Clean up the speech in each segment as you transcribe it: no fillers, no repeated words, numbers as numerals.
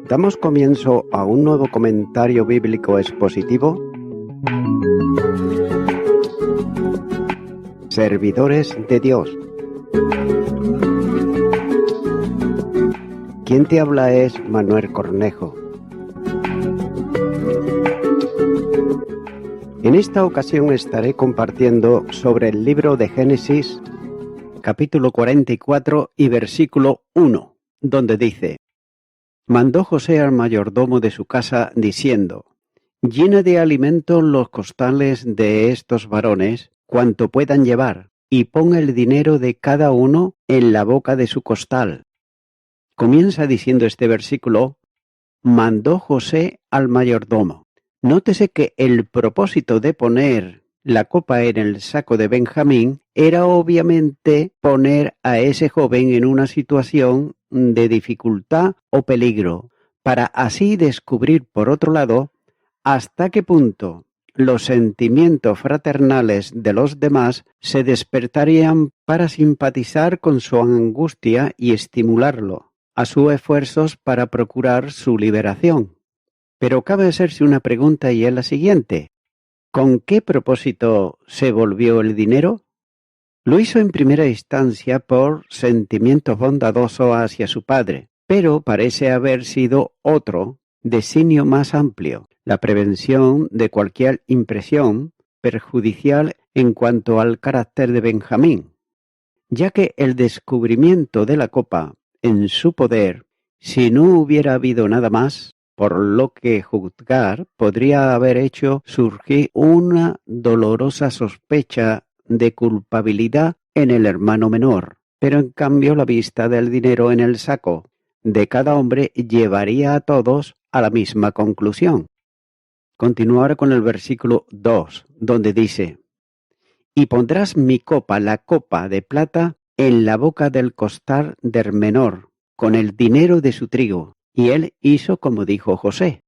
Damos comienzo a un nuevo comentario bíblico expositivo. Servidores de Dios. Quien te habla es Manuel Cornejo. En esta ocasión estaré compartiendo sobre el libro de Génesis, capítulo 44 y versículo 1, donde dice: Mandó José al mayordomo de su casa, diciendo: Llena de alimento los costales de estos varones, cuanto puedan llevar, y pon el dinero de cada uno en la boca de su costal. Comienza diciendo este versículo: mandó José al mayordomo. Nótese que el propósito de poner la copa en el saco de Benjamín era obviamente poner a ese joven en una situación de dificultad o peligro, para así descubrir, por otro lado, hasta qué punto los sentimientos fraternales de los demás se despertarían para simpatizar con su angustia y estimularlo a sus esfuerzos para procurar su liberación. Pero cabe hacerse una pregunta, y es la siguiente: ¿con qué propósito se volvió el dinero? Lo hizo en primera instancia por sentimientos bondadosos hacia su padre, pero parece haber sido otro designio más amplio: la prevención de cualquier impresión perjudicial en cuanto al carácter de Benjamín, ya que el descubrimiento de la copa en su poder, si no hubiera habido nada más por lo que juzgar, podría haber hecho surgir una dolorosa sospecha de culpabilidad en el hermano menor. Pero en cambio la vista del dinero en el saco de cada hombre llevaría a todos a la misma conclusión. Continúo ahora con el versículo 2, donde dice: Y pondrás mi copa, la copa de plata, en la boca del costal del menor, con el dinero de su trigo. Y él hizo como dijo José.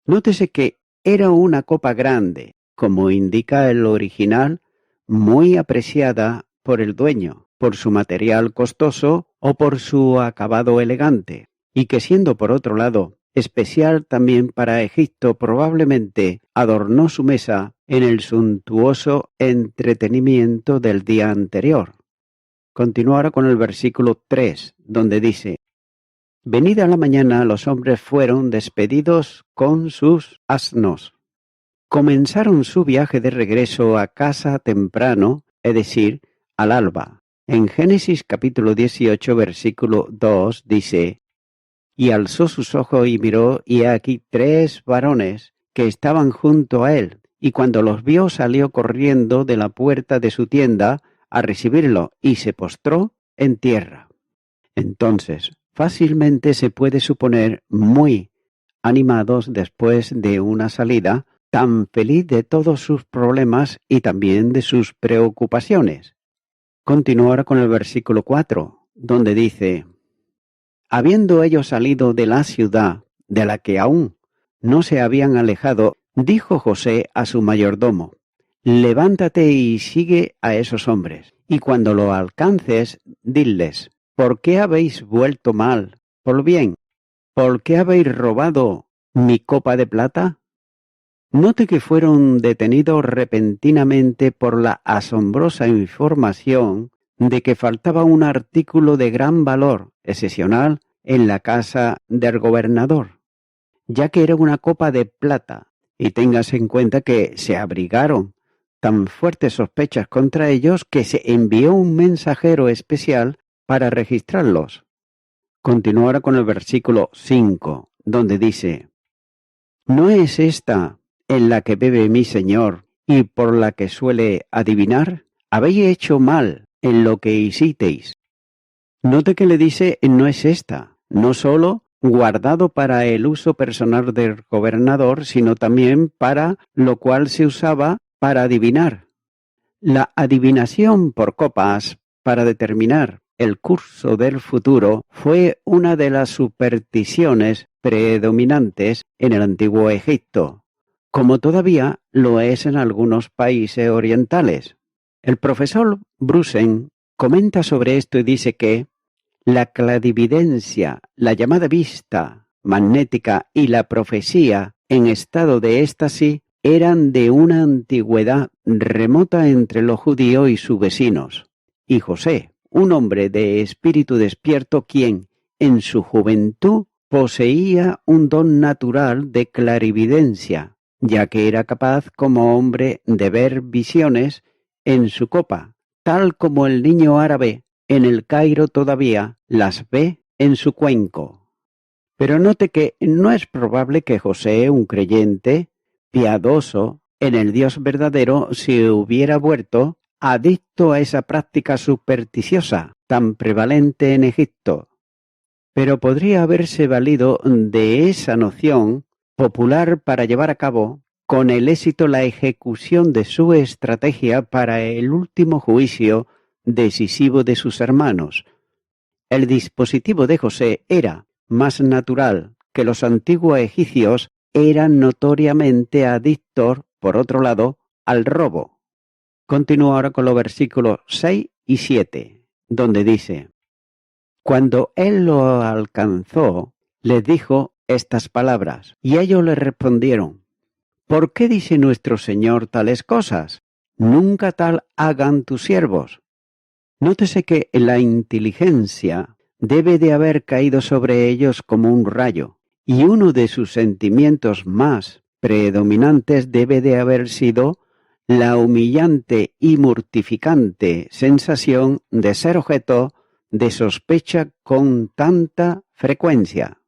Nótese que era una copa grande, como indica el original, muy apreciada por el dueño, por su material costoso o por su acabado elegante, y que siendo por otro lado especial también para Egipto, probablemente adornó su mesa en el suntuoso entretenimiento del día anterior. Continúo ahora con el versículo 3, donde dice: Venida la mañana, los hombres fueron despedidos con sus asnos. Comenzaron su viaje de regreso a casa temprano, es decir, al alba. En Génesis capítulo 18, versículo 2 dice: Y alzó sus ojos y miró, y he aquí 3 varones que estaban junto a él, y cuando los vio salió corriendo de la puerta de su tienda a recibirlo, y se postró en tierra. Entonces, fácilmente se puede suponer muy animados después de una salida tan feliz de todos sus problemas y también de sus preocupaciones. Continuar con el versículo 4, donde dice: Habiendo ellos salido de la ciudad, de la que aún no se habían alejado, dijo José a su mayordomo: Levántate y sigue a esos hombres, y cuando lo alcances, diles: ¿Por qué habéis vuelto mal por bien? ¿Por qué habéis robado mi copa de plata? Note que fueron detenidos repentinamente por la asombrosa información de que faltaba un artículo de gran valor excepcional en la casa del gobernador, ya que era una copa de plata, y téngase en cuenta que se abrigaron tan fuertes sospechas contra ellos que se envió un mensajero especial para registrarlos. Continúo ahora con el versículo 5, donde dice: ¿No es esta en la que bebe mi señor y por la que suele adivinar? Habéis hecho mal en lo que hicisteis. Note que le dice: no es esta, no solo guardado para el uso personal del gobernador, sino también para lo cual se usaba para adivinar. La adivinación por copas para determinar el curso del futuro fue una de las supersticiones predominantes en el antiguo Egipto, como todavía lo es en algunos países orientales. El profesor Brusen comenta sobre esto y dice que la clarividencia, la llamada vista magnética y la profecía en estado de éxtasis eran de una antigüedad remota entre los judíos y sus vecinos. Y José, un hombre de espíritu despierto, quien, en su juventud, poseía un don natural de clarividencia, ya que era capaz como hombre de ver visiones en su copa, tal como el niño árabe en el Cairo todavía las ve en su cuenco. Pero note que no es probable que José, un creyente, piadoso en el Dios verdadero, se hubiera vuelto adicto a esa práctica supersticiosa tan prevalente en Egipto. Pero podría haberse valido de esa noción popular para llevar a cabo con el éxito la ejecución de su estrategia para el último juicio decisivo de sus hermanos. El dispositivo de José era más natural que los antiguos egipcios eran notoriamente adictos, por otro lado, al robo. Continúo ahora con los versículos 6 y 7, donde dice: Cuando él lo alcanzó, les dijo estas palabras, y ellos le respondieron: ¿Por qué dice nuestro Señor tales cosas? Nunca tal hagan tus siervos. Nótese que la inteligencia debe de haber caído sobre ellos como un rayo, y uno de sus sentimientos más predominantes debe de haber sido la humillante y mortificante sensación de ser objeto de sospecha con tanta frecuencia,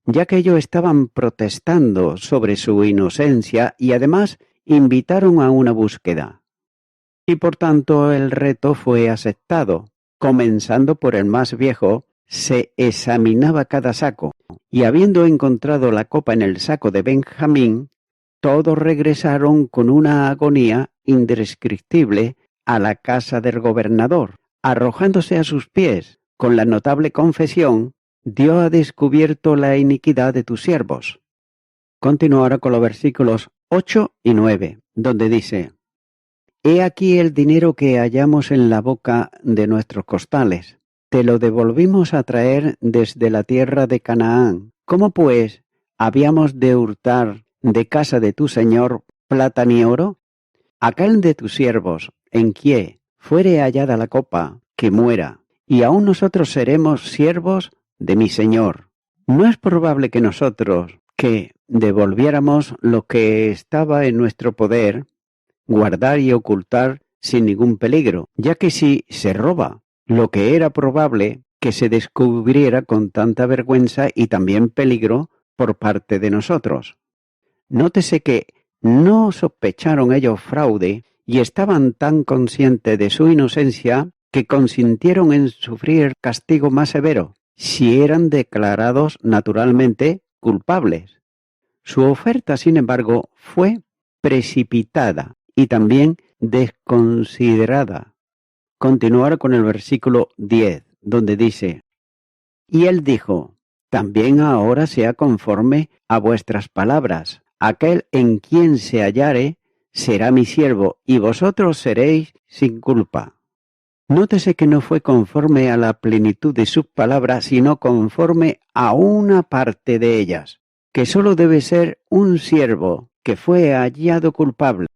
ya que ellos estaban protestando sobre su inocencia y además invitaron a una búsqueda. Y por tanto el reto fue aceptado. Comenzando por el más viejo, se examinaba cada saco, y habiendo encontrado la copa en el saco de Benjamín, todos regresaron con una agonía indescriptible a la casa del gobernador, arrojándose a sus pies, con la notable confesión: Dios ha descubierto la iniquidad de tus siervos. Continúo ahora con los versículos 8 y 9, donde dice: He aquí el dinero que hallamos en la boca de nuestros costales. Te lo devolvimos a traer desde la tierra de Canaán. ¿Cómo pues habíamos de hurtar de casa de tu señor plata ni oro? Aquel de tus siervos, en quien fuere hallada la copa, que muera, y aún nosotros seremos siervos de mi señor. No es probable que nosotros, que devolviéramos lo que estaba en nuestro poder, guardar y ocultar sin ningún peligro, ya que si se roba lo que era probable que se descubriera con tanta vergüenza y también peligro por parte de nosotros. Nótese que no sospecharon ellos fraude y estaban tan conscientes de su inocencia que consintieron en sufrir el castigo más severo, si eran declarados naturalmente culpables. Su oferta, sin embargo, fue precipitada y también desconsiderada. Continuar con el versículo 10, donde dice: Y él dijo: También ahora sea conforme a vuestras palabras. Aquel en quien se hallare será mi siervo, y vosotros seréis sin culpa. Nótese que no fue conforme a la plenitud de sus palabras, sino conforme a una parte de ellas, que sólo debe ser un siervo que fue hallado culpable,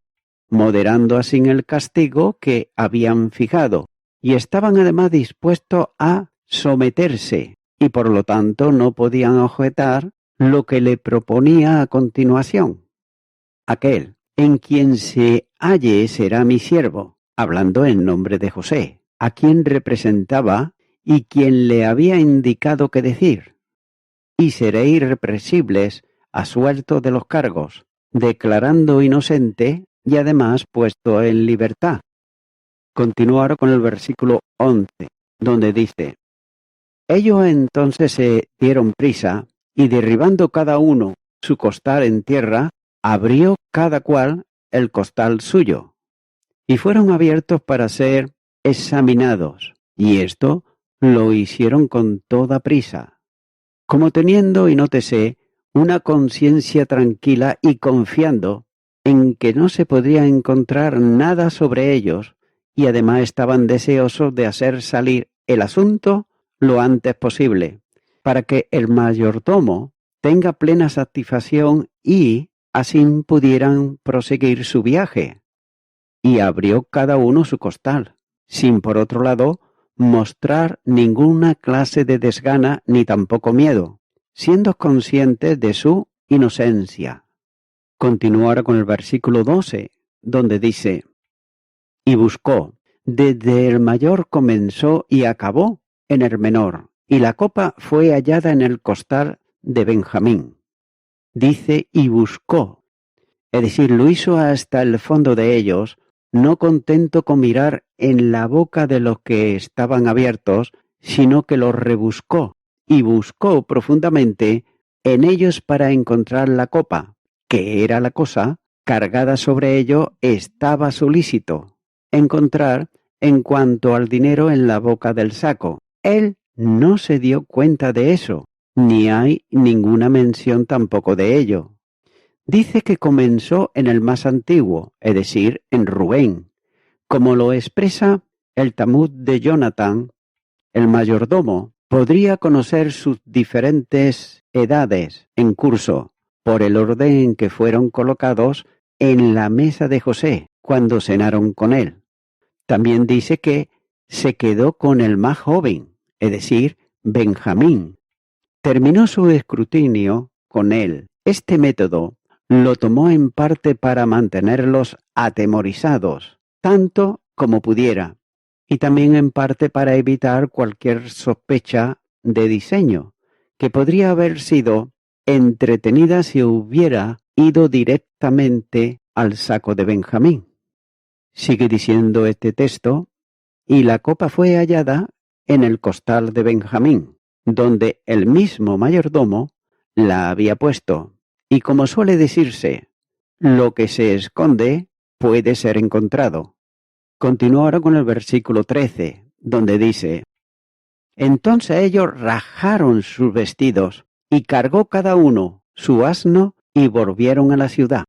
moderando así el castigo que habían fijado, y estaban además dispuestos a someterse, y por lo tanto no podían objetar lo que le proponía a continuación. Aquel en quien se halle será mi siervo, hablando en nombre de José, a quien representaba y quien le había indicado qué decir. Y seréis irrepresibles a suelto de los cargos, declarando inocente y además puesto en libertad. Continuar con el versículo 11, donde dice: Ellos entonces se dieron prisa, y derribando cada uno su costal en tierra, abrió cada cual el costal suyo, y fueron abiertos para ser examinados, y esto lo hicieron con toda prisa, como teniendo, y nótese, una conciencia tranquila y confiando en que no se podría encontrar nada sobre ellos, y además estaban deseosos de hacer salir el asunto lo antes posible, para que el mayordomo tenga plena satisfacción y así pudieran proseguir su viaje. Y abrió cada uno su costal, sin por otro lado mostrar ninguna clase de desgana ni tampoco miedo, siendo conscientes de su inocencia. Continúa ahora con el versículo 12, donde dice: y buscó, desde el mayor comenzó y acabó en el menor, y la copa fue hallada en el costal de Benjamín. Dice y buscó, es decir, lo hizo hasta el fondo de ellos, no contento con mirar en la boca de los que estaban abiertos, sino que los rebuscó y buscó profundamente en ellos para encontrar la copa, que era la cosa, cargada sobre ello estaba solícito encontrar en cuanto al dinero en la boca del saco. Él no se dio cuenta de eso, ni hay ninguna mención tampoco de ello. Dice que comenzó en el más antiguo, es decir, en Rubén, como lo expresa el Talmud de Jonathan. El mayordomo podría conocer sus diferentes edades en curso por el orden en que fueron colocados en la mesa de José cuando cenaron con él. También dice que se quedó con el más joven, es decir, Benjamín. Terminó su escrutinio con él. Este método lo tomó en parte para mantenerlos atemorizados, tanto como pudiera, y también en parte para evitar cualquier sospecha de diseño, que podría haber sido entretenida si hubiera ido directamente al saco de Benjamín. Sigue diciendo este texto: y la copa fue hallada en el costal de Benjamín, donde el mismo mayordomo la había puesto. Y como suele decirse, lo que se esconde puede ser encontrado. Continúa ahora con el versículo 13, donde dice: entonces ellos rajaron sus vestidos, y cargó cada uno su asno, y volvieron a la ciudad.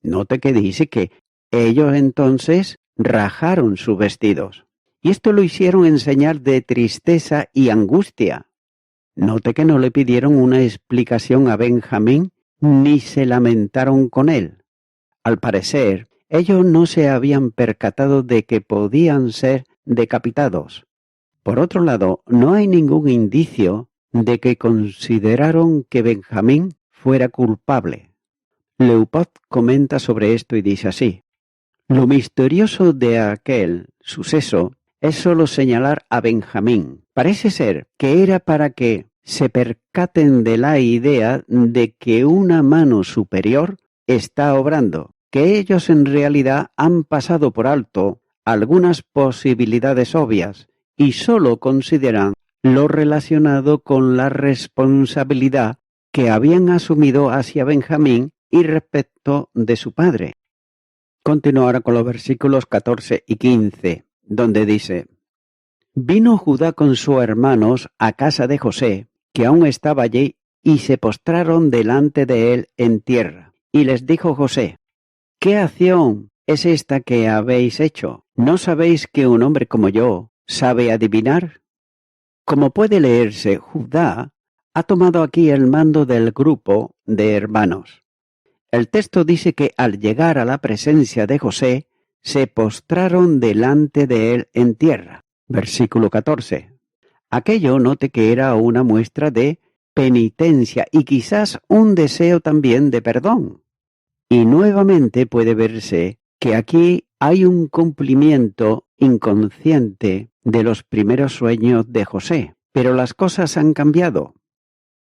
Note que dice que ellos entonces rajaron sus vestidos, y esto lo hicieron en señal de tristeza y angustia. Note que no le pidieron una explicación a Benjamín, ni se lamentaron con él. Al parecer, ellos no se habían percatado de que podían ser decapitados. Por otro lado, no hay ningún indicio de que consideraron que Benjamín fuera culpable. Leupot comenta sobre esto y dice así: lo misterioso de aquel suceso es solo señalar a Benjamín. Parece ser que era para que se percaten de la idea de que una mano superior está obrando, que ellos en realidad han pasado por alto algunas posibilidades obvias y solo consideran lo relacionado con la responsabilidad que habían asumido hacia Benjamín y respecto de su padre. Continúa ahora con los versículos 14 y 15, donde dice: vino Judá con sus hermanos a casa de José, que aún estaba allí, y se postraron delante de él en tierra. Y les dijo José: ¿qué acción es esta que habéis hecho? ¿No sabéis que un hombre como yo sabe adivinar? Como puede leerse, Judá ha tomado aquí el mando del grupo de hermanos. El texto dice que al llegar a la presencia de José, se postraron delante de él en tierra. Versículo 14. Aquello note que era una muestra de penitencia y quizás un deseo también de perdón. Y nuevamente puede verse que aquí hay un cumplimiento inconsciente de los primeros sueños de José, pero las cosas han cambiado.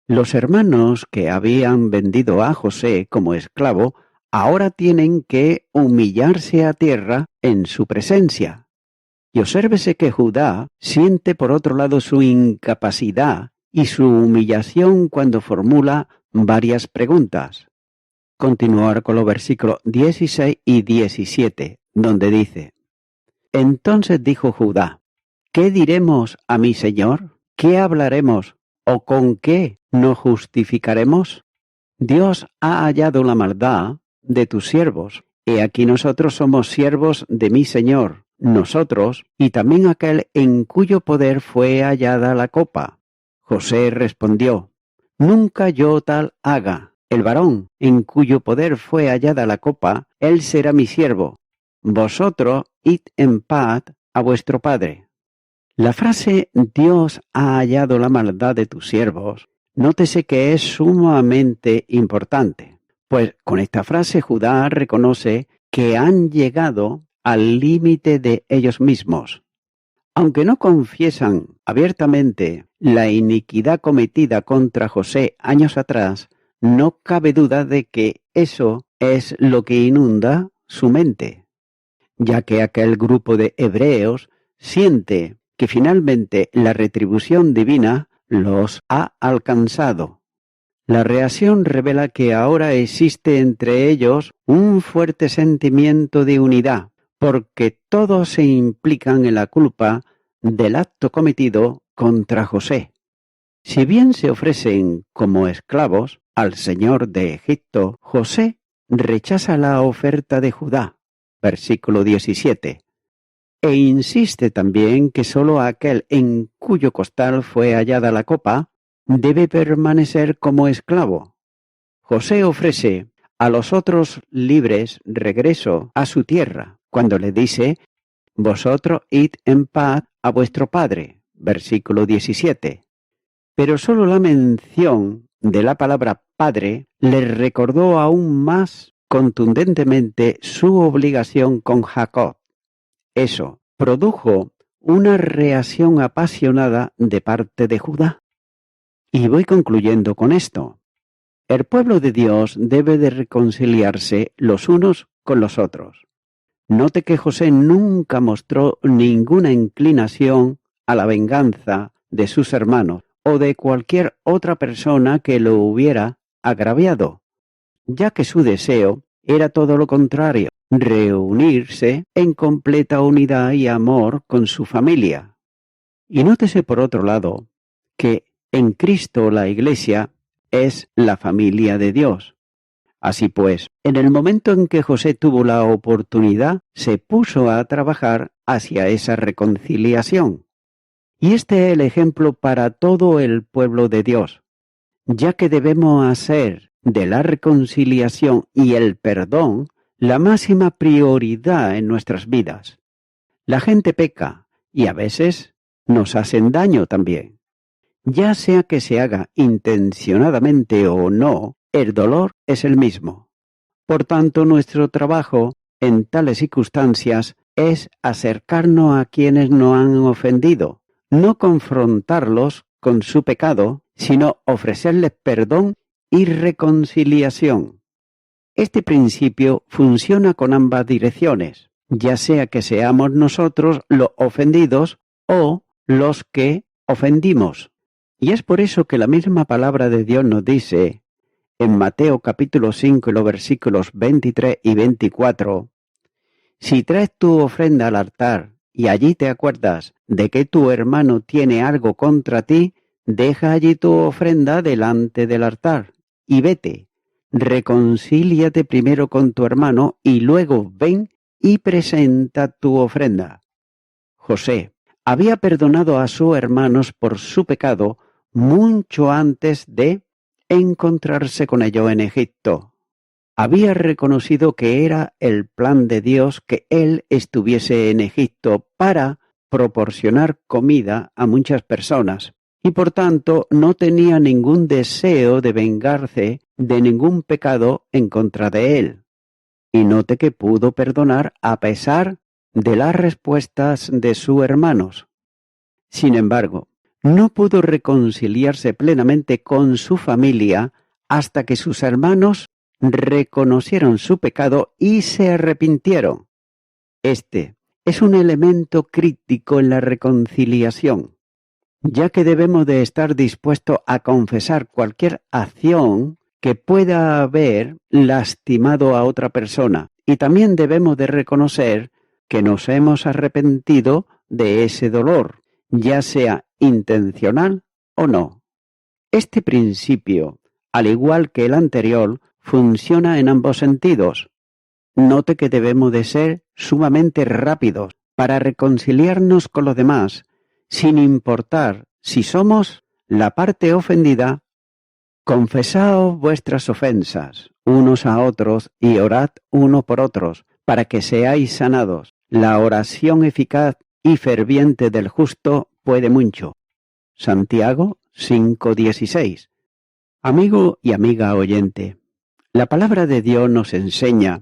Los hermanos que habían vendido a José como esclavo ahora tienen que humillarse a tierra en su presencia. Y obsérvese que Judá siente por otro lado su incapacidad y su humillación cuando formula varias preguntas. Continuar con los versículos 16 y 17, donde dice: entonces dijo Judá: ¿qué diremos a mi señor? ¿Qué hablaremos? ¿O con qué nos justificaremos? Dios ha hallado la maldad de tus siervos. He aquí nosotros somos siervos de mi señor, nosotros y también aquel en cuyo poder fue hallada la copa. José respondió: Nunca yo tal haga. El varón en cuyo poder fue hallada la copa, él será mi siervo. Vosotros id en paz a vuestro padre. La frase Dios ha hallado la maldad de tus siervos, nótese que es sumamente importante, pues con esta frase Judá reconoce que han llegado al límite de ellos mismos. Aunque no confiesan abiertamente la iniquidad cometida contra José años atrás, no cabe duda de que eso es lo que inunda su mente, ya que aquel grupo de hebreos siente que finalmente la retribución divina los ha alcanzado. La reacción revela que ahora existe entre ellos un fuerte sentimiento de unidad, porque todos se implican en la culpa del acto cometido contra José. Si bien se ofrecen como esclavos al señor de Egipto, José rechaza la oferta de Judá, versículo 17, e insiste también que sólo aquel en cuyo costal fue hallada la copa debe permanecer como esclavo. José ofrece a los otros libres regreso a su tierra, cuando le dice, vosotros id en paz a vuestro padre, versículo 17. Pero sólo la mención de la palabra padre le recordó aún más contundentemente su obligación con Jacob. Eso produjo una reacción apasionada de parte de Judá. Y voy concluyendo con esto. El pueblo de Dios debe de reconciliarse los unos con los otros. Note que José nunca mostró ninguna inclinación a la venganza de sus hermanos o de cualquier otra persona que lo hubiera agraviado, ya que su deseo era todo lo contrario, reunirse en completa unidad y amor con su familia. Y nótese por otro lado que en Cristo la Iglesia es la familia de Dios. Así pues, en el momento en que José tuvo la oportunidad, se puso a trabajar hacia esa reconciliación. Y este es el ejemplo para todo el pueblo de Dios, ya que debemos hacer de la reconciliación y el perdón la máxima prioridad en nuestras vidas. La gente peca y a veces nos hacen daño también. Ya sea que se haga intencionadamente o no, el dolor es el mismo. Por tanto, nuestro trabajo en tales circunstancias es acercarnos a quienes nos han ofendido, no confrontarlos con su pecado, sino ofrecerles perdón y reconciliación. Este principio funciona con ambas direcciones, ya sea que seamos nosotros los ofendidos o los que ofendimos. Y es por eso que la misma palabra de Dios nos dice, en Mateo capítulo 5, los versículos 23 y 24, si traes tu ofrenda al altar y allí te acuerdas de que tu hermano tiene algo contra ti, deja allí tu ofrenda delante del altar y vete. Reconcíliate primero con tu hermano y luego ven y presenta tu ofrenda. José había perdonado a sus hermanos por su pecado mucho antes de encontrarse con ellos en Egipto. Había reconocido que era el plan de Dios que él estuviese en Egipto para proporcionar comida a muchas personas y por tanto no tenía ningún deseo de vengarse de ningún pecado en contra de él. Y note que pudo perdonar a pesar de las respuestas de sus hermanos. Sin embargo, no pudo reconciliarse plenamente con su familia hasta que sus hermanos reconocieron su pecado y se arrepintieron. Este es un elemento crítico en la reconciliación, ya que debemos de estar dispuestos a confesar cualquier acción que pueda haber lastimado a otra persona, y también debemos de reconocer que nos hemos arrepentido de ese dolor, ya sea intencional o no. Este principio, al igual que el anterior, funciona en ambos sentidos. Note que debemos de ser sumamente rápidos para reconciliarnos con los demás, sin importar si somos la parte ofendida Confesaos vuestras ofensas unos a otros y orad uno por otros, para que seáis sanados. La oración eficaz y ferviente del justo puede mucho. Santiago 5:16. Amigo y amiga oyente, la palabra de Dios nos enseña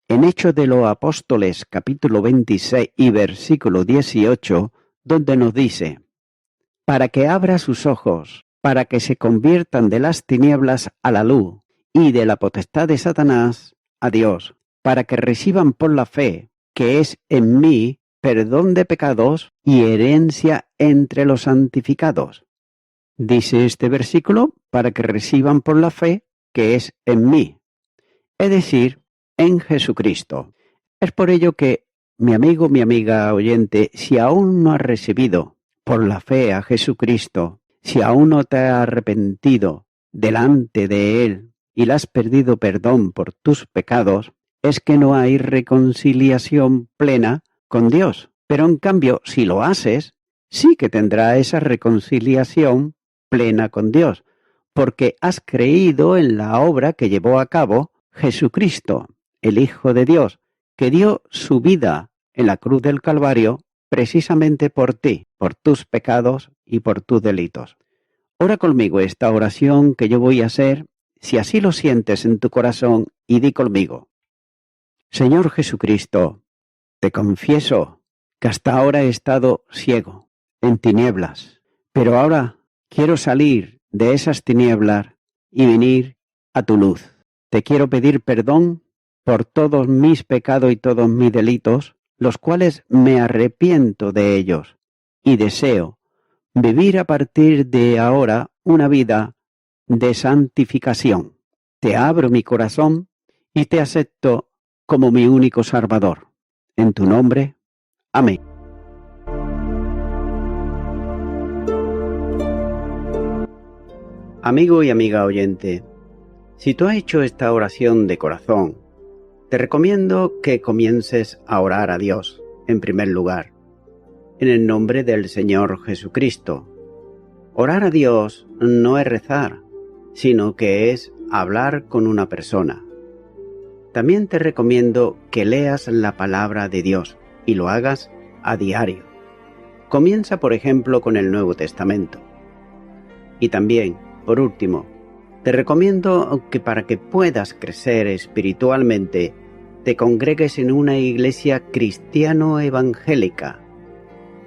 en Hechos de los Apóstoles capítulo 26 y versículo 18, donde nos dice: para que abra sus ojos, para que se conviertan de las tinieblas a la luz y de la potestad de Satanás a Dios, para que reciban por la fe, que es en mí, perdón de pecados y herencia entre los santificados. Dice este versículo, para que reciban por la fe, que es en mí, es decir, en Jesucristo. Es por ello que, mi amigo, mi amiga oyente, si aún no has recibido por la fe a Jesucristo, si aún no te has arrepentido delante de Él y le has perdido perdón por tus pecados, es que no hay reconciliación plena con Dios. Pero en cambio, si lo haces, sí que tendrá esa reconciliación plena con Dios, porque has creído en la obra que llevó a cabo Jesucristo, el Hijo de Dios, que dio su vida en la cruz del Calvario precisamente por ti, por tus pecados y por tus delitos. Ora conmigo esta oración que yo voy a hacer, si así lo sientes en tu corazón, y di conmigo: Señor Jesucristo, te confieso que hasta ahora he estado ciego, en tinieblas, pero ahora quiero salir de esas tinieblas y venir a tu luz. Te quiero pedir perdón por todos mis pecados y todos mis delitos, los cuales me arrepiento de ellos, y deseo vivir a partir de ahora una vida de santificación. Te abro mi corazón y te acepto como mi único Salvador. En tu nombre, amén. Amigo y amiga oyente, si tú has hecho esta oración de corazón, te recomiendo que comiences a orar a Dios, en primer lugar, en el nombre del Señor Jesucristo. Orar a Dios no es rezar, sino que es hablar con una persona. También te recomiendo que leas la palabra de Dios y lo hagas a diario. Comienza, por ejemplo, con el Nuevo Testamento. Y también, por último, te recomiendo que para que puedas crecer espiritualmente, te congregues en una iglesia cristiano-evangélica,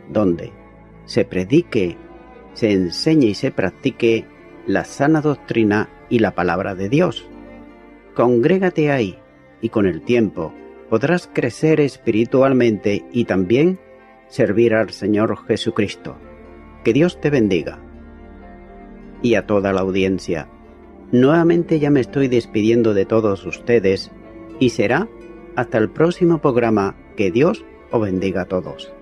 donde se predique, se enseñe y se practique la sana doctrina y la palabra de Dios. Congrégate ahí y con el tiempo podrás crecer espiritualmente y también servir al Señor Jesucristo. Que Dios te bendiga. Y a toda la audiencia, nuevamente ya me estoy despidiendo de todos ustedes y será hasta el próximo programa. Que Dios os bendiga a todos.